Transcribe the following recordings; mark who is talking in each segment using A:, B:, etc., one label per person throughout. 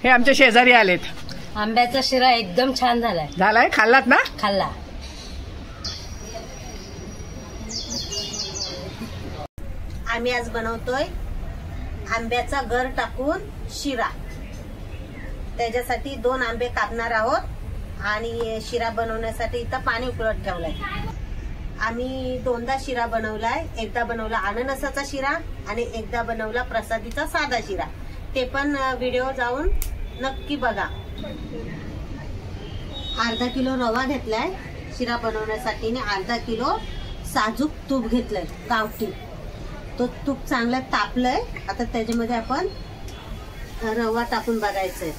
A: हे आमचे शेजारी आलेत.
B: आंब्याचा शिरा एकदम छान झालाय.
A: झालाय? खाल्लात ना?
B: खाल्ला.
C: आम्ही आज बनवतोय आंब्याचा गर टाकून शिरा. त्याच्यासाठी 2 आंबे कापणार आहोत आणि शिरा बनवण्यासाठी इथं पाणी उकळत ठेवलंय. आम्ही 2दा शिरा बनवलाय. एकदा बनवला अननसाचा शिरा आणि एकदा बनवला प्रसादीचा साधा शिरा. ते पण व्हिडिओ जाऊन नक्की बघा. अर्धा किलो रवा घेतलाय शिरा बनवण्यासाठी आणि अर्धा किलो साजूक तूप घेतलंय गावठी. तो तूप चांगला तापलंय. आता त्याच्यामध्ये आपण रवा टाकून बघायचंय.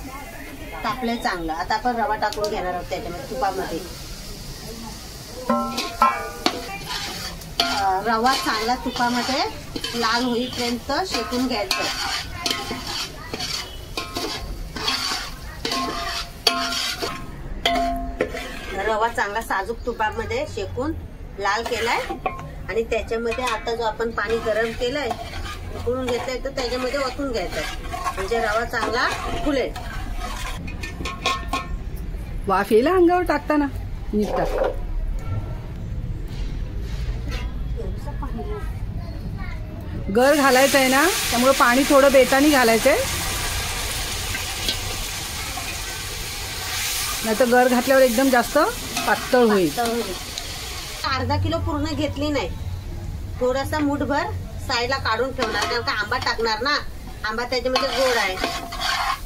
C: तापलंय चांगलं. आता आपण रवा टाकून घेणार आहोत त्याच्यामध्ये तुपामध्ये. रवा चांगला तुपामध्ये लाल होईपर्यंत शेकून घ्यायचं. रवा चांगला साजूक तुपामध्ये शेकून लाल केलाय आणि त्याच्यामध्ये आता जो आपण पाणी गरम केलंय उकळून घेतलंय तर त्याच्यामध्ये ओतून घ्यायचं म्हणजे रवा चांगला फुलेल.
A: वाफ येईल अंगावर टाकताना. नीट टाक. गर घालायचं आहे ना, त्यामुळे पाणी थोडं बेतानी घालायचंय. नाही तर गर घातल्यावर एकदम जास्त पातळ होईल.
C: अर्धा किलो पूर्ण घेतली नाही. थोडासा मुठभर साईडला काढून ठेवणार कारण का आंबा टाकणार ना. आंबा त्याच्यामध्ये गोड आहे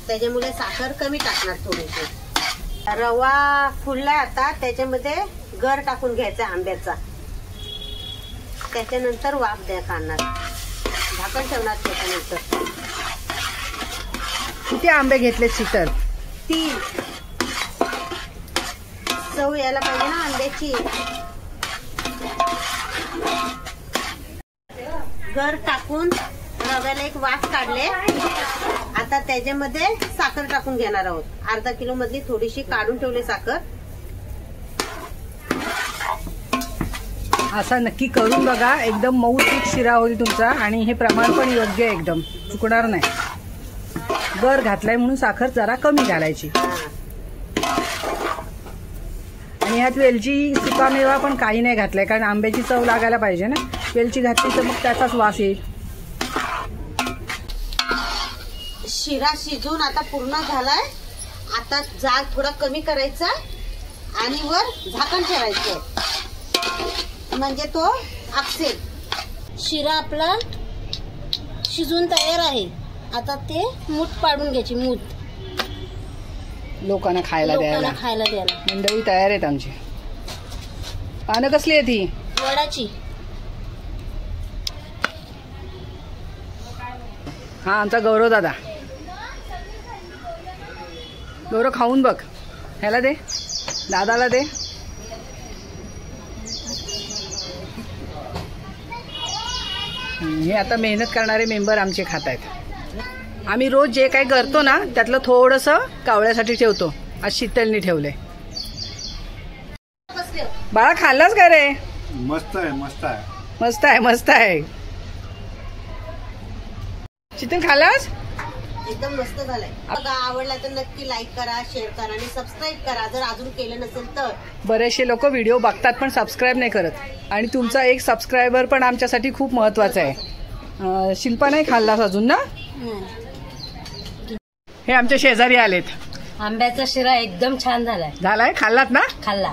C: त्याच्यामुळे साखर कमी टाकणार थोडीशी. रवा फुललाय आता त्याच्यामध्ये गर टाकून घ्यायचा आंब्याचा. त्याच्यानंतर वाफ द्या काढणार. झाकण ठेवणार त्याच्यानंतर.
A: किती आंबे घेतले शीतल?
C: 3. चव यायला पाहिजे ना आंब्याची. गर टाकून रव्याला एक वाफ काढले. आता त्याच्यामध्ये साखर टाकून घेणार आहोत. अर्धा किलो मधली थोडीशी काढून ठेवली साखर.
A: असा नक्की करून बघा. एकदम मऊ पीठ शिरा होईल तुमचा आणि हे प्रमाण पण योग्य आहे. एकदम चुकणार नाही. गर घातलाय म्हणून साखर जरा कमी घालायची. आणि ह्यात वेलची सुकामेवा पण काही नाही घातलाय कारण आंब्याची चव लागायला पाहिजे ना. वेलची घातली तर मग त्याचाच वास येईल.
C: शिरा शिजून आता पूर्ण झालाय. आता जाळ थोडा कमी करायचा आणि वर झाकण ठेवायचं म्हणजे तो आपसेल. शिरा आपला शिजून तयार आहे. आता ते मूठ पाडून घ्यायची. मूठ
A: लोकांना खायला द्यायला. मंडळी तयार आहेत आमची. पानं कसली आहे ती?
C: वडाची.
A: हा आमचा गौरव दादा. गौरव खाऊन बघ. ह्याला दे. दादाला दे. हे आता मेहनत करणारे मेंबर आमचे खात आहेत. आम्ही रोज जे काही करतो ना त्यातलं थोडंसं कावळ्यासाठी ठेवतो. आज शीतलनी ठेवलंय. बाळा खाल्लास का रे?
D: मस्त आहे. मस्त आहे.
A: मस्त आहे. मस्त आहे. शीतल खाल्लास?
C: एकदम मस्त झालंय. बघा आवडला तर नक्की लाईक करा, शेअर करा आणि सबस्क्राईब करा जर अजून केलं नसेल तर.
A: बरेचसे लोक व्हिडिओ बघतात पण सबस्क्राईब नाही करत आणि तुमचा एक सबस्क्रायबर पण आमच्यासाठी खूप महत्वाचा आहे. शिल्पा नाही खाल्लास अजून ना? हे आमचे शेजारी आलेत.
B: आंब्याचा शिरा एकदम छान झालाय.
A: झालाय? खाल्लात ना?
B: खाल्ला.